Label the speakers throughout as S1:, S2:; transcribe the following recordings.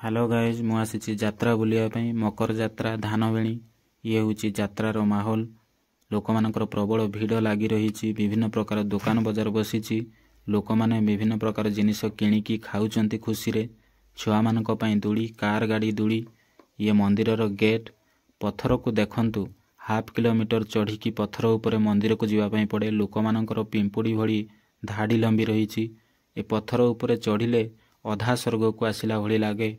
S1: Hello guys मु आसी यात्रा बुलिया मकर यात्रा धानबेणी ये हूँ यात्रार माहौल लोक मानकर प्रबल भिड़ लगी रही विभिन्न प्रकार दुकान बजार बसी लोक मैंने विभिन्न प्रकार जिनिस किणिकी खाऊंट खुशी रे छुआ मानक पई दूली कार गाड़ी दूली ये मंदिर गेट पत्थर को देखंतु हाफ किलोमीटर चढ़ी पत्थर उपरे मंदिर को जीवाई पड़े लोक मानकर पिंपुड़ी भली धाड़ी लंबी रही ए पत्थर उपरे चढ़िले अधा स्वर्ग को आसला भली लगे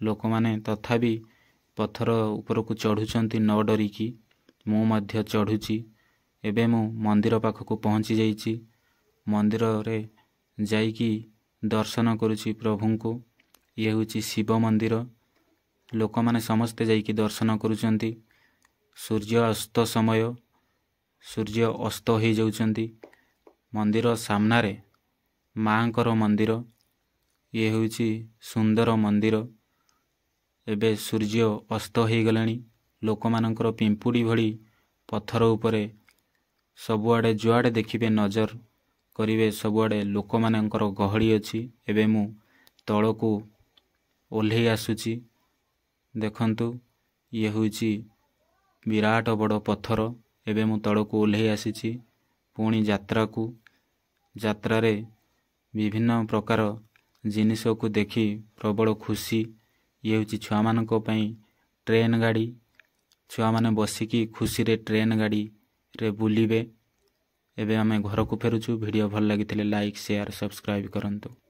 S1: लोक माने तथापि पत्थर ऊपर को चढ़ुचंती न डरिकी मु मध्य चढ़ुची एबे मु मंदिर पाखक पहुँची जाइची मंदिर रे जाइकी दर्शन करुची प्रभु को ये हूँ शिव मंदिर लोक माने समस्ते जाइकी दर्शन करुचंती सूर्य अस्त समय सूर्य अस्त हो जाउचंती मंदिर सामनारे माँकर मंदिर ये हूँ सुंदर मंदिर एबे सूर्य अस्त हो गलानी लोक मानकर पिंपुड़ी भली पत्थर उपरे सबुआड़े जुआड़े देखिबे नजर करिवे सबुआड़े लोक मानकर गहली अछि एबे मु तळको ओल्हे आसुची देखंतु ये होची विराट बड़ पत्थर एबे मु तळको ओल्हे आसीची पुणी यात्रा रे विभिन्न प्रकार जिनिस को देखी प्रबल खुशी ये हूँ छुआ मानक पई ट्रेन गाड़ी छुआ माने बसिकी खुशी रे ट्रेन गाड़ी रे बुलिबे एबे आमे घर को फेरुचु वीडियो भल लागिथिले लाइक शेयर सब्सक्राइब करंतु।